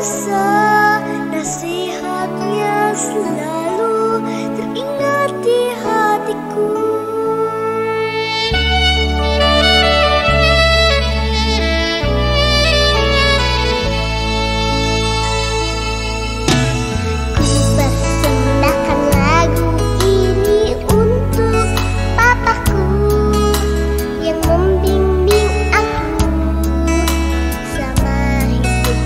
masa, nasihatnya selalu teringat di hatiku. Ku persembahkan lagu ini untuk papaku yang membimbing aku selama hidupku.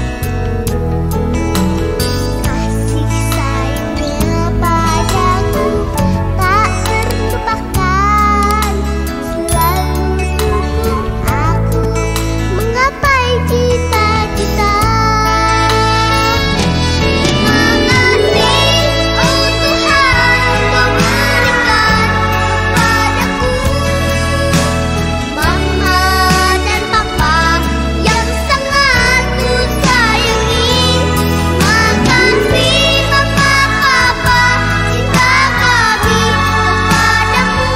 Kasih sayangnya padaku tak terlupakan, selalu dukung aku menggapai cita-cita. Makasih, oh Tuhan, Kau berikan kepadaku Mama dan Papa yang sangat ku sayangi. Makasih Mama, Papa, cinta kami kepadamu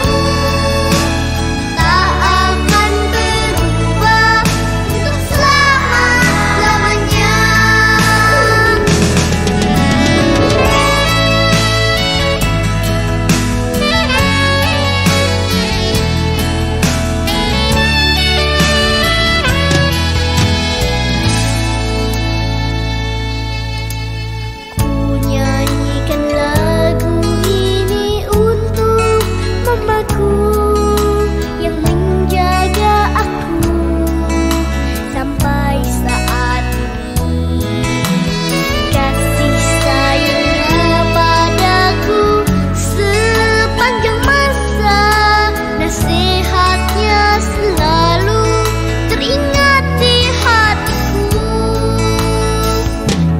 tak akan berubah untuk selama-lamanya. Ku nyanyikan lagu ini untuk mamaku yang menjaga aku sampai saat ini. Kasih sayangnya padaku sepanjang masa, nasihatnya selalu teringat di hatiku.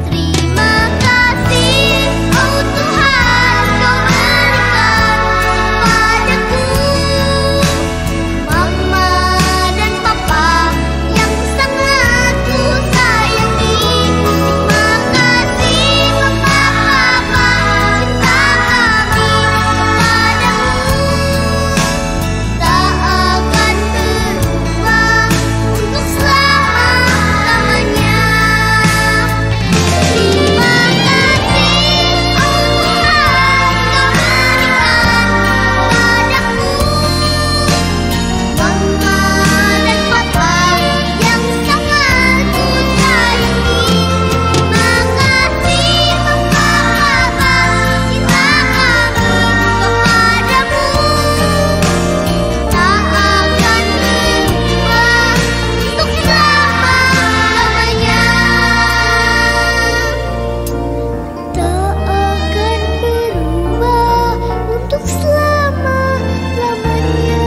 Terima kasih, oh Tuhan, Kau berikan kepadaku Mama dan Papa yang sangat ku sayangi. Makasih Mama, Papa, cinta kami kepadamu tak akan berubah untuk selama-lamanya. Terima kasih, oh Tuhan, Kau berikan kepadaku Mama dan Papa yang sangat ku sayangi. Makasih Mama, Papa, cinta kami kepadamu tak akan berubah untuk selama-lamanya. Tak akan berubah untuk selama-lamanya.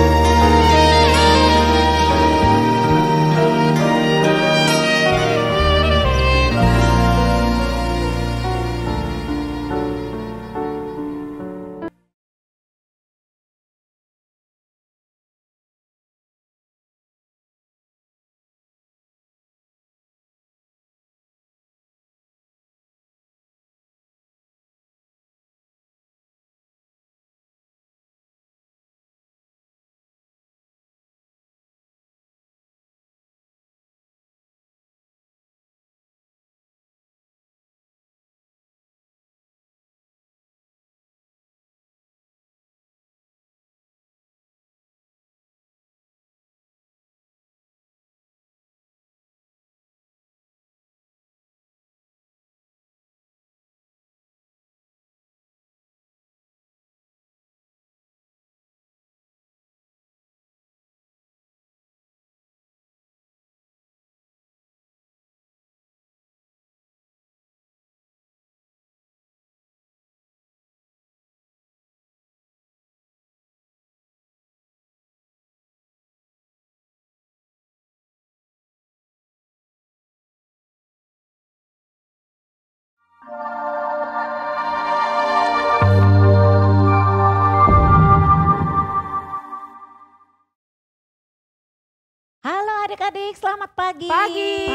Halo adik-adik, selamat pagi. Pagi.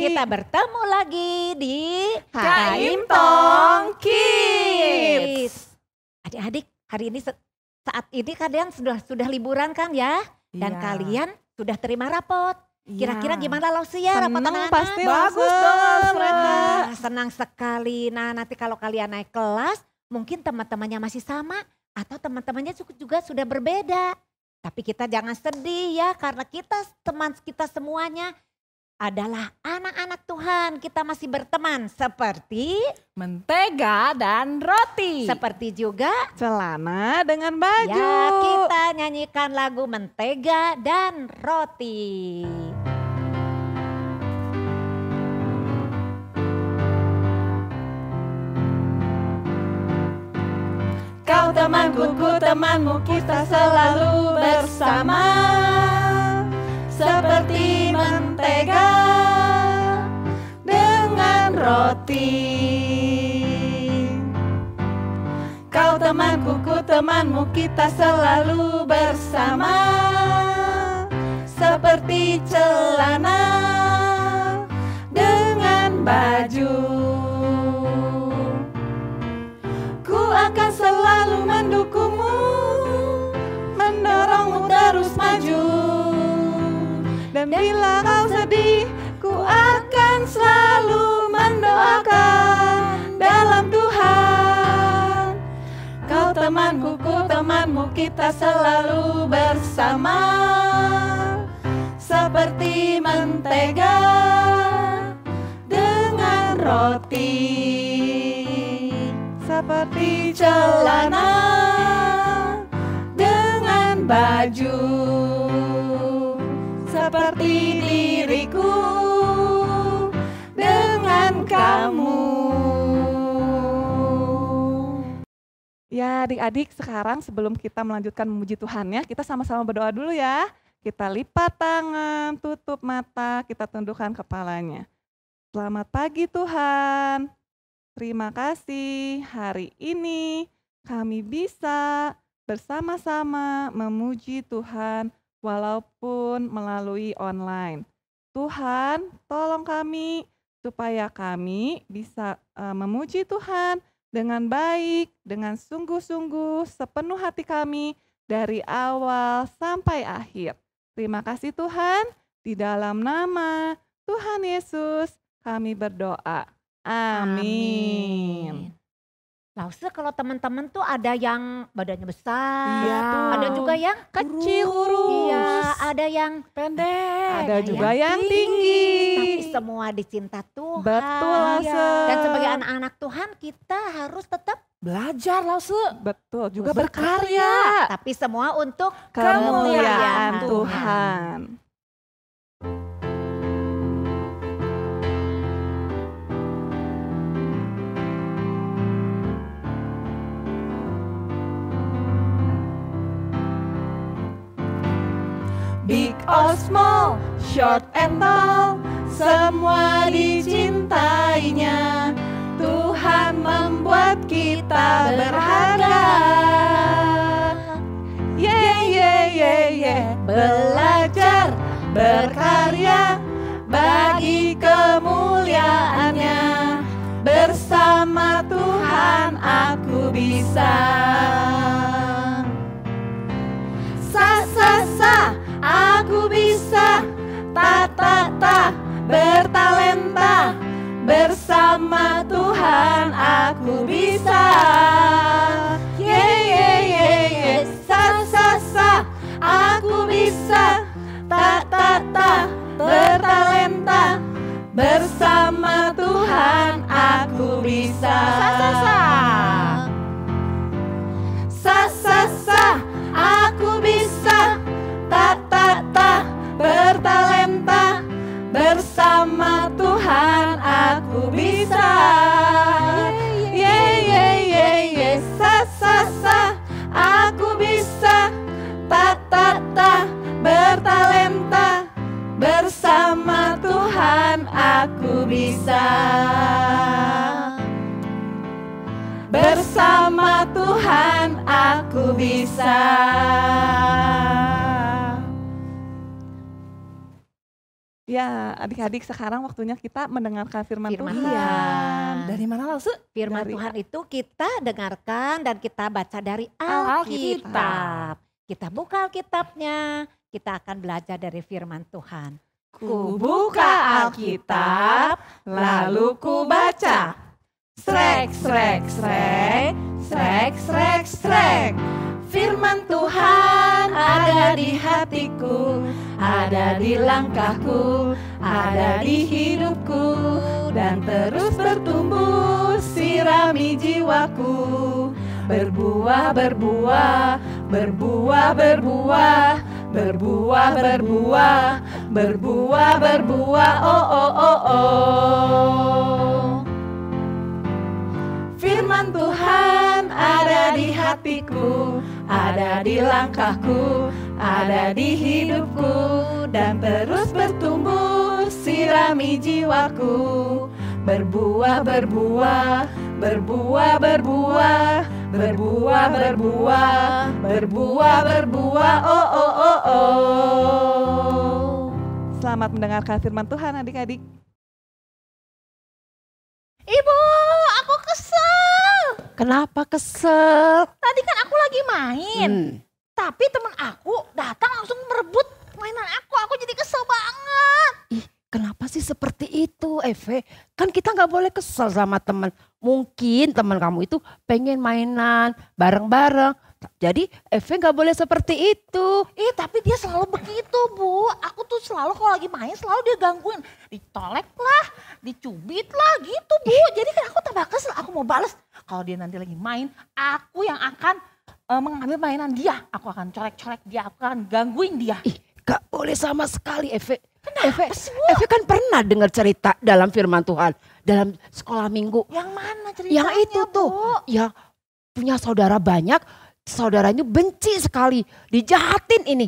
Kita bertemu lagi di Kaimpong Kids. Adik-adik, hari ini saat ini kalian sudah liburan kan ya? Dan Iya. kalian sudah terima rapot. Kira-kira Ya. gimana Lausi ya rapat Seneng anak-anak? pasti Bagus Lausi, dong, mereka. Wah, senang sekali. Nah, nanti kalau kalian naik kelas, mungkin teman-temannya masih sama atau teman-temannya juga sudah berbeda. Tapi kita jangan sedih ya, karena kita teman kita semuanya adalah anak-anak Tuhan. Kita masih berteman seperti Mentega dan roti. juga Celana dengan baju. ya kita nyanyikan lagu Mentega dan Roti. Kau temanku, ku temanmu, kita selalu bersama. Seperti mentega dengan roti. Kau temanku, ku temanmu, kita selalu bersama. Seperti celana dengan baju. Ku akan selalu mendukungmu, mendorongmu terus maju. Dan bila kau sedih, ku akan selalu mendoakan dalam Tuhan. Kau temanku, ku temanmu, kita selalu bersama. Seperti mentega dengan roti. Seperti celana dengan baju. Seperti diriku dengan kamu. Ya adik-adik, sekarang sebelum kita melanjutkan memuji Tuhan ya, kita sama-sama berdoa dulu ya. Kita lipat tangan, tutup mata, kita tundukkan kepalanya. Selamat pagi Tuhan. Terima kasih hari ini kami bisa bersama-sama memuji Tuhan walaupun melalui online. Tuhan, tolong kami supaya kami bisa memuji Tuhan dengan baik, dengan sungguh-sungguh sepenuh hati kami dari awal sampai akhir. Terima kasih Tuhan, di dalam nama Tuhan Yesus kami berdoa. Amin. Lause kalau teman-teman tuh ada yang badannya besar, Iya tuh. ada juga yang Kecil, kurus. iya, ada yang Pendek. Ada yang juga yang tinggi. tapi semua dicinta Tuhan. Betul, Iya. Lause. Dan sebagai anak-anak Tuhan kita harus tetap Belajar Lause. Betul, juga Berkarya. berkarya. tapi semua untuk Kemuliaan Tuhan. Tuhan. Big or small, short and tall, semua dicintainya. Tuhan membuat kita berharga. Yeah, yeah, yeah, yeah. Belajar, berkarya, bagi kemuliaannya. Bersama Tuhan aku bisa. Sa, aku bisa. Ta, bertalenta. Bersama Tuhan aku bisa. Yeah, sa, aku bisa. Ta, bertalenta. Bersama Tuhan aku bisa. Sa, aku bisa. Ta, bertalenta. Bersama Tuhan aku bisa. Yeah, sa, aku bisa. Ta, bertalenta. Bersama Tuhan aku bisa. Bersama Tuhan aku bisa. Ya, adik-adik sekarang waktunya kita mendengarkan firman Firman Tuhan. Tuhan. Dari mana Lause? Firman Dari- Tuhan itu kita dengarkan dan kita baca dari Alkitab. Alkitab. Kita buka Alkitabnya, kita akan belajar dari firman Tuhan. Ku buka Alkitab, lalu ku baca. Srek, srek, srek, srek, srek, srek. Firman Tuhan ada di hatiku, ada di langkahku, ada di hidupku, dan terus bertumbuh sirami jiwaku. Berbuah, berbuah, berbuah, berbuah, berbuah, berbuah, berbuah, berbuah, oh, oh, oh, oh. Firman Tuhan ada di hatiku, ada di langkahku, ada di hidupku, dan terus bertumbuh sirami jiwaku. Berbuah, berbuah, berbuah, berbuah, berbuah, berbuah, berbuah, berbuah, oh, oh, oh, oh. Selamat mendengarkan firman Tuhan adik-adik. Ibu, aku kesel. Kenapa kesel? Tadi kan aku lagi main. Tapi teman aku datang langsung merebut mainan aku. Aku jadi kesel banget. Ih, kenapa sih seperti itu, Eve? Kan kita nggak boleh kesel sama teman. Mungkin teman kamu itu pengen mainan bareng-bareng. Jadi Eve nggak boleh seperti itu. Tapi dia selalu begitu, Bu. Aku tuh selalu kalau lagi main selalu dia gangguin. Ditolek lah, dicubit lah gitu, Bu. Jadi kan aku tambah kesel, aku mau bales. Kalau dia nanti lagi main, aku yang akan mengambil mainan dia. Aku akan colek-colek dia, aku akan gangguin dia. Ih, gak boleh sama sekali, Eve. Kenapa sih, Bu? Eve kan pernah dengar cerita dalam firman Tuhan. Dalam sekolah minggu. Yang mana ceritanya, Yang itu tuh, Bu? yang punya saudara banyak. Saudaranya benci sekali, dijahatin ini.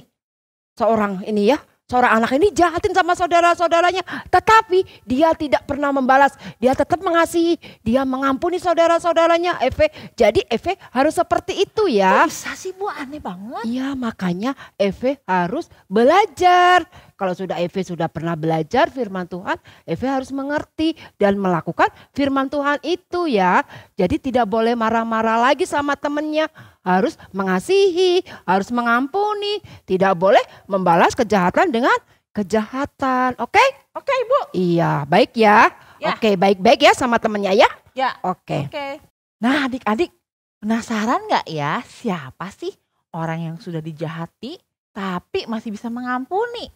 Seorang ini ya, seorang anak ini jahatin sama saudara-saudaranya. Tetapi dia tidak pernah membalas, dia tetap mengasihi, dia mengampuni saudara-saudaranya. Eve, jadi Eve harus seperti itu ya. Kok bisa sih, Bu? Aneh banget. Iya, makanya Eve harus belajar. Kalau Eve sudah pernah belajar firman Tuhan, Eve harus mengerti dan melakukan firman Tuhan itu ya. Jadi tidak boleh marah-marah lagi sama temennya. Harus mengasihi, harus mengampuni. Tidak boleh membalas kejahatan dengan kejahatan. Oke? Oke, Ibu. Iya, baik ya. Ya. Oke, baik-baik ya sama temennya ya. Ya. Oke. Oke. Nah, adik-adik, penasaran nggak ya siapa sih orang yang sudah dijahati tapi masih bisa mengampuni?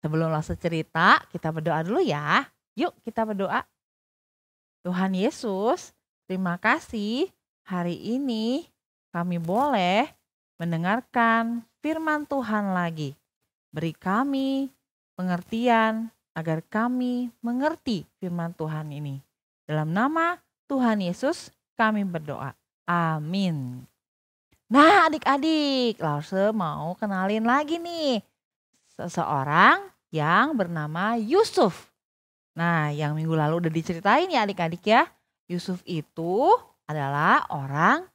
Sebelum langsung cerita, kita berdoa dulu ya. Yuk kita berdoa. Tuhan Yesus, terima kasih hari ini kami boleh mendengarkan firman Tuhan lagi. Beri kami pengertian agar kami mengerti firman Tuhan ini. Dalam nama Tuhan Yesus kami berdoa. Amin. Nah adik-adik, Lause mau kenalin lagi nih. Seseorang yang bernama Yusuf. Nah yang minggu lalu udah diceritain ya adik-adik ya. Yusuf itu adalah orang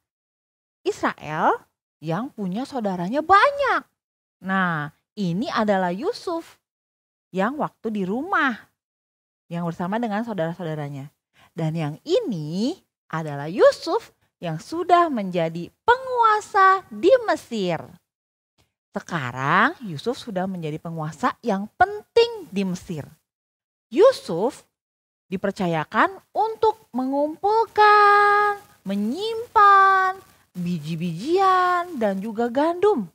Israel yang punya saudaranya banyak. Nah ini adalah Yusuf yang waktu di rumah. Yang bersama dengan saudara-saudaranya. Dan yang ini adalah Yusuf yang sudah menjadi penguasa di Mesir. Sekarang Yusuf sudah menjadi penguasa yang penting di Mesir. Yusuf dipercayakan untuk mengumpulkan, menyimpan biji-bijian dan juga gandum.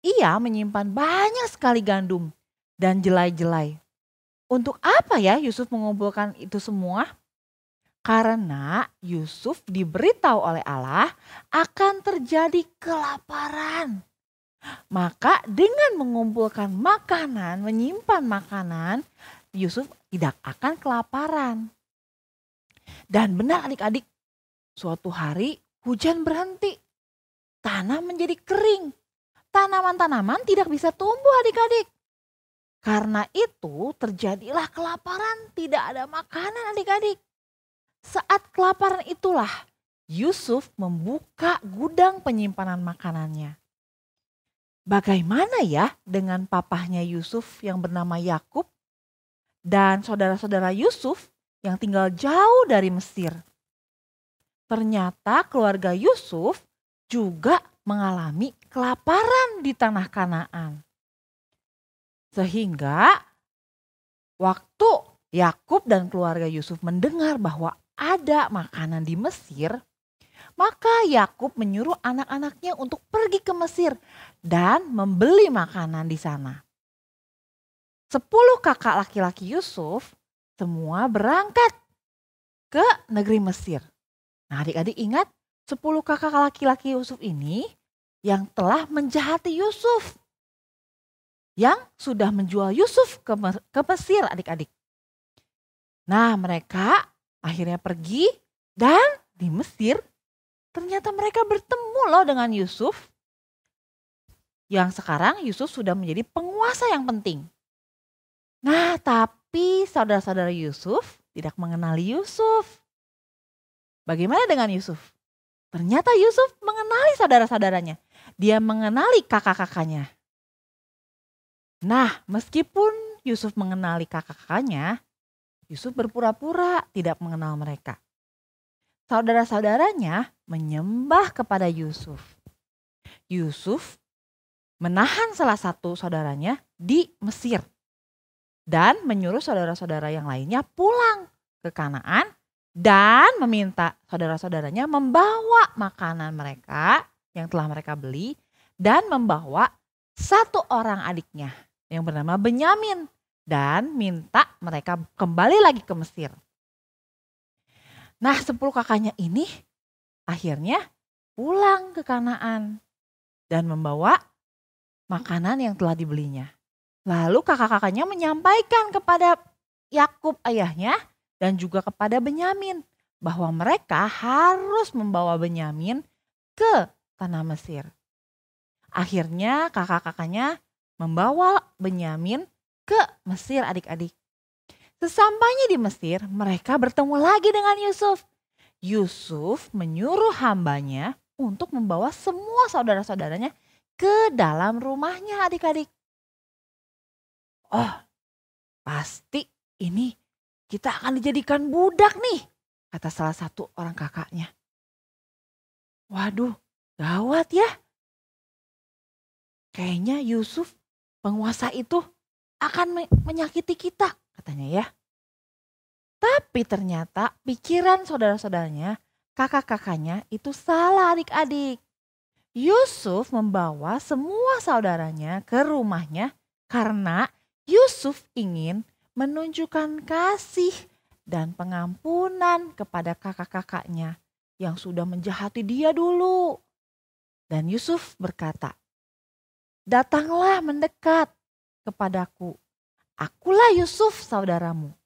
Ia menyimpan banyak sekali gandum dan jelai-jelai. Untuk apa ya Yusuf mengumpulkan itu semua? Karena Yusuf diberitahu oleh Allah akan terjadi kelaparan. Maka dengan mengumpulkan makanan, menyimpan makanan, Yusuf tidak akan kelaparan. Dan benar adik-adik, suatu hari hujan berhenti. Tanah menjadi kering. Tanaman-tanaman tidak bisa tumbuh adik-adik. Karena itu terjadilah kelaparan, tidak ada makanan adik-adik. Saat kelaparan itulah Yusuf membuka gudang penyimpanan makanannya. Bagaimana ya dengan papahnya Yusuf yang bernama Yakub dan saudara-saudara Yusuf yang tinggal jauh dari Mesir? Ternyata keluarga Yusuf juga mengalami kelaparan di tanah Kanaan. Sehingga Waktu Yakub dan keluarga Yusuf mendengar bahwa ada makanan di Mesir, maka Yakub menyuruh anak-anaknya untuk pergi ke Mesir dan membeli makanan di sana. 10 kakak laki-laki Yusuf semua berangkat ke negeri Mesir. Nah, adik-adik ingat 10 kakak laki-laki Yusuf ini yang telah menjahati Yusuf, yang sudah menjual Yusuf ke Mesir, adik-adik. Nah, mereka akhirnya pergi dan di Mesir ternyata mereka bertemu loh dengan Yusuf. Yang sekarang Yusuf sudah menjadi penguasa yang penting. Nah, tapi saudara-saudara Yusuf tidak mengenali Yusuf. Bagaimana dengan Yusuf? Ternyata Yusuf mengenali saudara-saudaranya. Dia mengenali kakak-kakaknya. Nah, meskipun Yusuf mengenali kakak-kakaknya, Yusuf berpura-pura tidak mengenal mereka. Saudara-saudaranya menyembah kepada Yusuf. Yusuf menahan salah satu saudaranya di Mesir dan menyuruh saudara-saudara yang lainnya pulang ke Kanaan dan meminta saudara-saudaranya membawa makanan mereka yang telah mereka beli dan membawa satu orang adiknya yang bernama Benyamin dan minta mereka kembali lagi ke Mesir. Nah, 10 kakaknya ini akhirnya pulang ke Kanaan dan membawa makanan yang telah dibelinya. Lalu kakak-kakaknya menyampaikan kepada Yakub ayahnya dan juga kepada Benyamin bahwa mereka harus membawa Benyamin ke tanah Mesir. Akhirnya kakak-kakaknya membawa Benyamin ke Mesir, adik-adik. Sesampainya di Mesir, mereka bertemu lagi dengan Yusuf. Yusuf menyuruh hambanya untuk membawa semua saudara-saudaranya ke dalam rumahnya, adik-adik. Oh, pasti ini kita akan dijadikan budak nih, kata salah satu orang kakaknya. Waduh, gawat ya. Kayaknya Yusuf, penguasa itu akan menyakiti kita, katanya ya. Tapi ternyata pikiran saudara-saudaranya, kakak-kakaknya itu salah, adik-adik. Yusuf membawa semua saudaranya ke rumahnya karena Yusuf ingin menunjukkan kasih dan pengampunan kepada kakak-kakaknya yang sudah menjahati dia dulu. Dan Yusuf berkata, "Datanglah mendekat kepadaku. Akulah Yusuf saudaramu."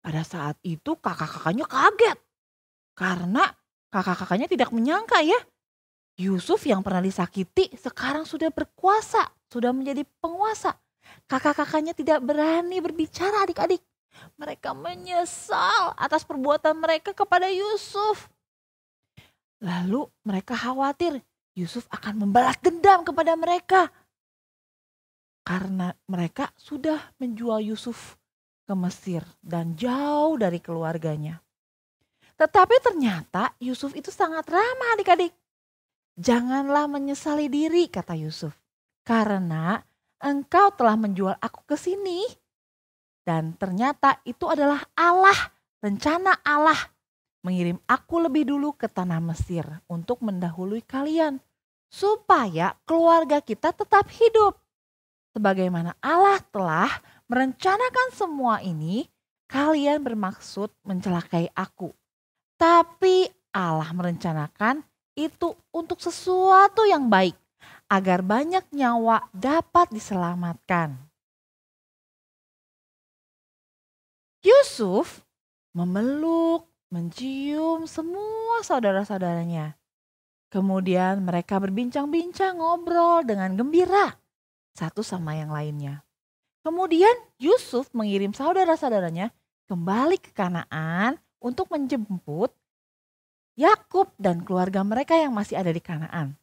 Pada saat itu kakak-kakaknya kaget. Karena kakak-kakaknya tidak menyangka ya. Yusuf yang pernah disakiti sekarang sudah berkuasa, sudah menjadi penguasa. Kakak-kakaknya tidak berani berbicara, adik-adik. Mereka menyesal atas perbuatan mereka kepada Yusuf. Lalu mereka khawatir Yusuf akan membalas dendam kepada mereka. Karena mereka sudah menjual Yusuf ke Mesir dan jauh dari keluarganya. Tetapi ternyata Yusuf itu sangat ramah, adik-adik. "Janganlah menyesali diri," kata Yusuf. "Karena engkau telah menjual aku ke sini." Dan ternyata itu adalah Allah, rencana Allah mengirim aku lebih dulu ke tanah Mesir untuk mendahului kalian. Supaya keluarga kita tetap hidup. Sebagaimana Allah telah merencanakan semua ini, kalian bermaksud mencelakai aku. Tapi Allah merencanakan itu untuk sesuatu yang baik, agar banyak nyawa dapat diselamatkan. Yusuf memeluk, mencium semua saudara-saudaranya. Kemudian mereka berbincang-bincang, ngobrol dengan gembira satu sama yang lainnya. Kemudian Yusuf mengirim saudara-saudaranya kembali ke Kanaan untuk menjemput Yakub dan keluarga mereka yang masih ada di Kanaan.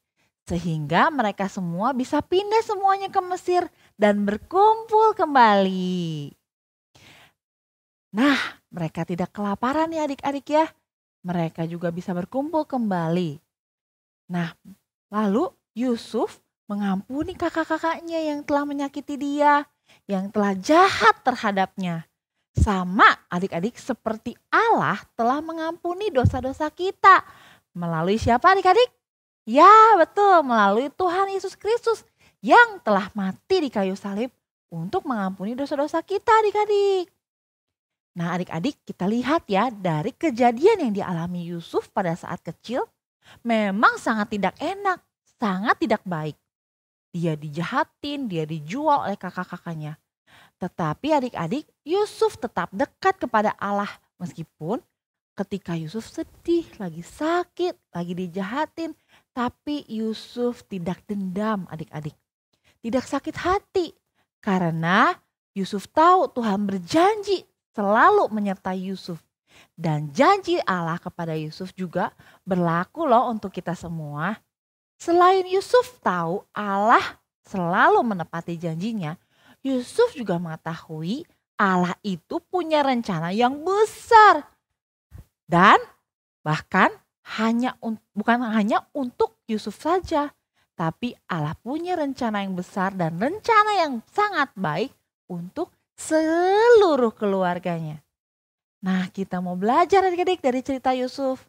Sehingga mereka semua bisa pindah semuanya ke Mesir dan berkumpul kembali. Nah, mereka tidak kelaparan ya adik-adik ya. Mereka juga bisa berkumpul kembali. Nah, lalu Yusuf mengampuni kakak-kakaknya yang telah menyakiti dia, yang telah jahat terhadapnya. Sama adik-adik seperti Allah telah mengampuni dosa-dosa kita. Melalui siapa adik-adik? Ya betul, melalui Tuhan Yesus Kristus yang telah mati di kayu salib untuk mengampuni dosa-dosa kita adik-adik. Nah adik-adik kita lihat ya dari kejadian yang dialami Yusuf pada saat kecil memang sangat tidak enak, sangat tidak baik. Dia dijahatin, dia dijual oleh kakak-kakaknya. Tetapi adik-adik Yusuf tetap dekat kepada Allah meskipun ketika Yusuf sedih, lagi sakit, lagi dijahatin. Tapi Yusuf tidak dendam adik-adik. Tidak sakit hati karena Yusuf tahu Tuhan berjanji selalu menyertai Yusuf. Dan janji Allah kepada Yusuf juga berlaku loh untuk kita semua. Selain Yusuf tahu Allah selalu menepati janjinya, Yusuf juga mengetahui Allah itu punya rencana yang besar. Dan bahkan bukan hanya untuk Yusuf saja, tapi Allah punya rencana yang besar dan rencana yang sangat baik untuk seluruh keluarganya. Nah, kita mau belajar adik-adik dari cerita Yusuf.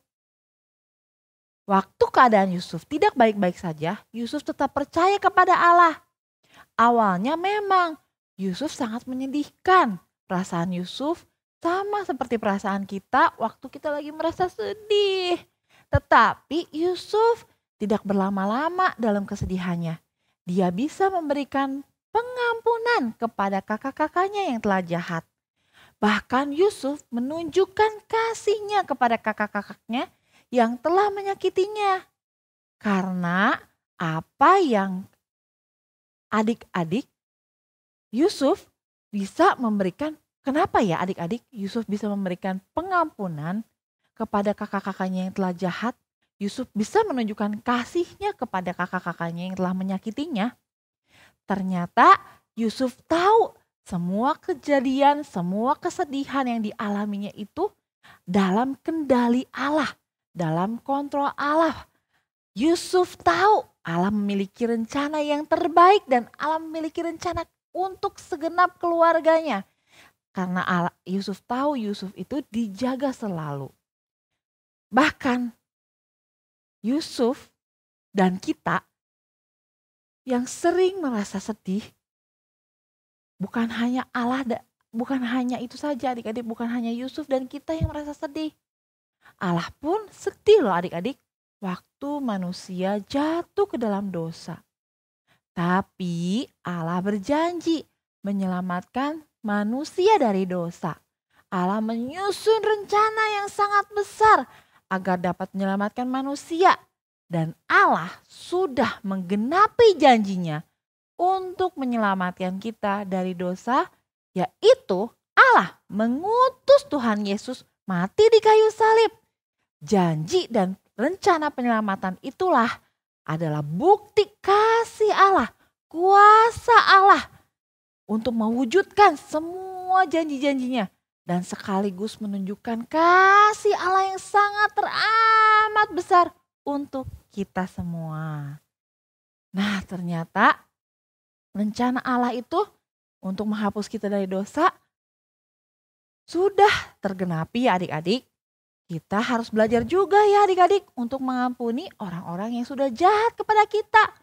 Waktu keadaan Yusuf tidak baik-baik saja, Yusuf tetap percaya kepada Allah. Awalnya memang Yusuf sangat menyedihkan. Perasaan Yusuf sama seperti perasaan kita waktu kita lagi merasa sedih. Tetapi Yusuf tidak berlama-lama dalam kesedihannya. Dia bisa memberikan pengampunan kepada kakak-kakaknya yang telah jahat. Bahkan Yusuf menunjukkan kasihnya kepada kakak-kakaknya yang telah menyakitinya. Karena apa yang adik-adik Yusuf bisa memberikan, kenapa ya adik-adik Yusuf bisa memberikan pengampunan kepada kakak-kakaknya yang telah jahat? Yusuf bisa menunjukkan kasihnya kepada kakak-kakaknya yang telah menyakitinya. Ternyata Yusuf tahu semua kejadian, semua kesedihan yang dialaminya itu dalam kendali Allah, dalam kontrol Allah. Yusuf tahu Allah memiliki rencana yang terbaik dan Allah memiliki rencana untuk segenap keluarganya. Karena Yusuf tahu Yusuf itu dijaga selalu. Bahkan Yusuf dan kita yang sering merasa sedih, bukan hanya bukan hanya itu saja adik-adik, bukan hanya Yusuf dan kita yang merasa sedih. Allah pun sedih loh adik-adik waktu manusia jatuh ke dalam dosa. Tapi Allah berjanji menyelamatkan manusia dari dosa. Allah menyusun rencana yang sangat besar agar dapat menyelamatkan manusia. Dan Allah sudah menggenapi janjinya untuk menyelamatkan kita dari dosa, yaitu Allah mengutus Tuhan Yesus mati di kayu salib. Janji dan rencana penyelamatan itulah adalah bukti kasih Allah, kuasa Allah untuk mewujudkan semua janji-janjinya dan sekaligus menunjukkan kasih Allah yang sangat teramat besar untuk kita semua. Nah, ternyata rencana Allah itu untuk menghapus kita dari dosa sudah tergenapi ya adik-adik. Kita harus belajar juga ya adik-adik untuk mengampuni orang-orang yang sudah jahat kepada kita.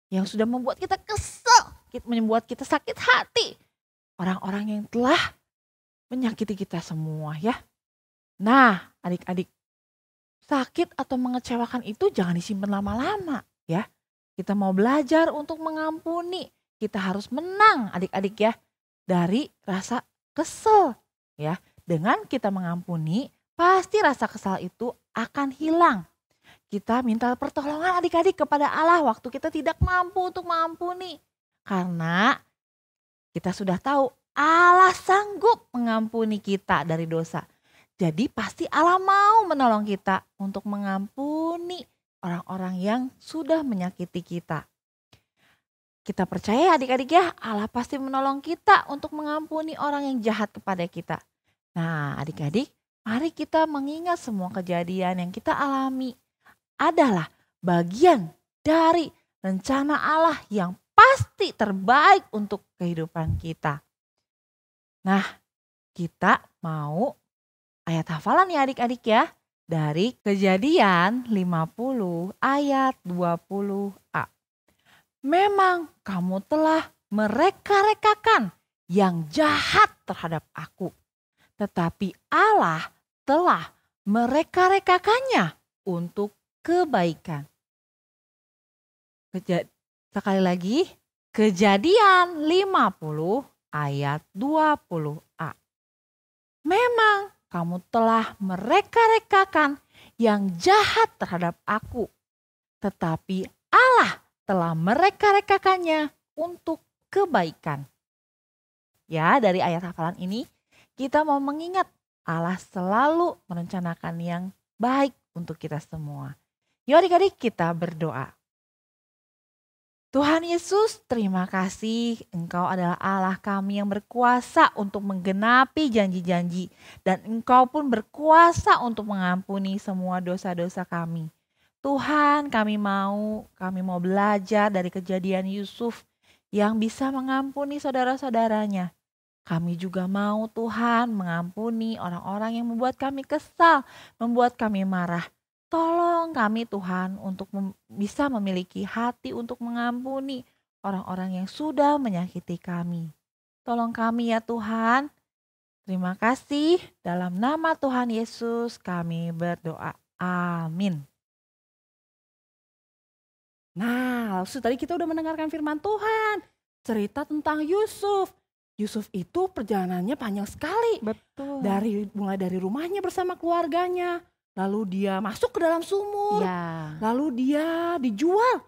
Yang sudah membuat kita kesel, membuat kita sakit hati. Orang-orang yang telah menyakiti kita semua ya. Nah adik-adik, sakit atau mengecewakan itu jangan disimpan lama-lama ya. Kita mau belajar untuk mengampuni. Kita harus menang adik-adik ya dari rasa kesel ya. Dengan kita mengampuni, pasti rasa kesal itu akan hilang. Kita minta pertolongan adik-adik kepada Allah waktu kita tidak mampu untuk mengampuni. Karena kita sudah tahu Allah sanggup mengampuni kita dari dosa. Jadi pasti Allah mau menolong kita untuk mengampuni orang-orang yang sudah menyakiti kita. Kita percaya adik-adik ya, Allah pasti menolong kita untuk mengampuni orang yang jahat kepada kita. Nah adik-adik, mari kita mengingat semua kejadian yang kita alami adalah bagian dari rencana Allah yang pasti terbaik untuk kehidupan kita. Nah, kita mau ayat hafalan ya adik-adik ya. Dari Kejadian 50 ayat 20a. Memang kamu telah mereka-rekakan yang jahat terhadap aku. Tetapi Allah telah mereka-rekakannya untuk kebaikan. Sekali lagi, Kejadian 50 ayat 20a. Memang kamu telah mereka-rekakan yang jahat terhadap aku. Tetapi Allah telah mereka-rekakannya untuk kebaikan. Ya, dari ayat hafalan ini kita mau mengingat Allah selalu merencanakan yang baik untuk kita semua. Yuk adik-adik kita berdoa. Tuhan Yesus, terima kasih Engkau adalah Allah kami yang berkuasa untuk menggenapi janji-janji. Dan Engkau pun berkuasa untuk mengampuni semua dosa-dosa kami. Tuhan, kami mau belajar dari kejadian Yusuf yang bisa mengampuni saudara-saudaranya. Kami juga mau Tuhan mengampuni orang-orang yang membuat kami kesal, membuat kami marah. Tolong kami Tuhan untuk bisa memiliki hati untuk mengampuni orang-orang yang sudah menyakiti kami. Tolong kami ya Tuhan. Terima kasih. Dalam nama Tuhan Yesus kami berdoa. Amin. Nah, lalu tadi kita udah mendengarkan firman Tuhan. Cerita tentang Yusuf. Yusuf itu perjalanannya panjang sekali. Betul. Mulai dari rumahnya bersama keluarganya. Lalu dia masuk ke dalam sumur. Ya. Lalu dia dijual.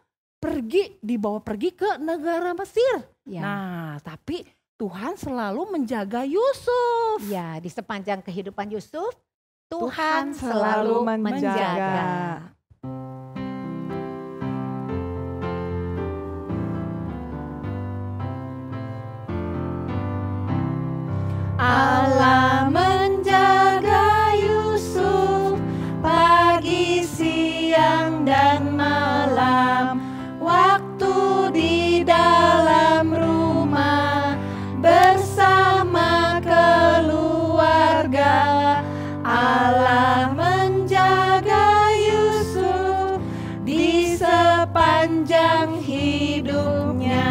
Dibawa pergi ke negara Mesir. Ya. Nah, tapi Tuhan selalu menjaga Yusuf. Ya, di sepanjang kehidupan Yusuf, Tuhan Tuhan selalu menjaga. Allah menjaga Yusuf pagi, siang, dan malam. Waktu di dalam rumah bersama keluarga. Allah menjaga Yusuf di sepanjang hidupnya.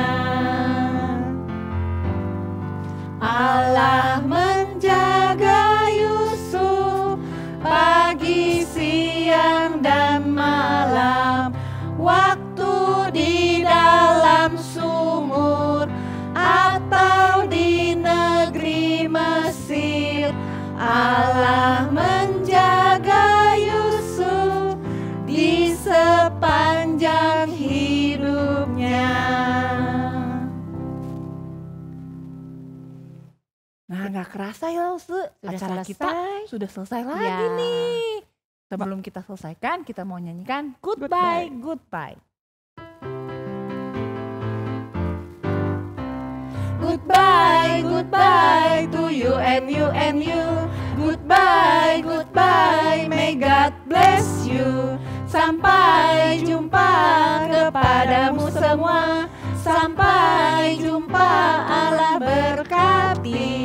Allah menjaga Yusuf pagi, siang, dan malam. Waktu di dalam sumur atau di negeri Mesir. Allah menjaga Yusuf di sepanjang hidupnya. Nah, gak kerasa ya acara kita sudah selesai lagi Ya. nih. Sebelum kita selesaikan, kita mau nyanyikan Goodbye, Goodbye. Goodbye, goodbye to you and you and you. Goodbye, goodbye, may God bless you. Sampai jumpa kepadamu semua. Sampai jumpa, Allah berkati.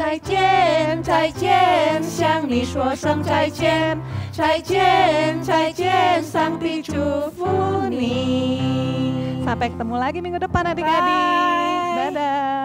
再见，再见，向你说声再见。再见，再见，上帝祝福你。 Sampai ketemu lagi minggu depan adik-adik. Bye. Dadah.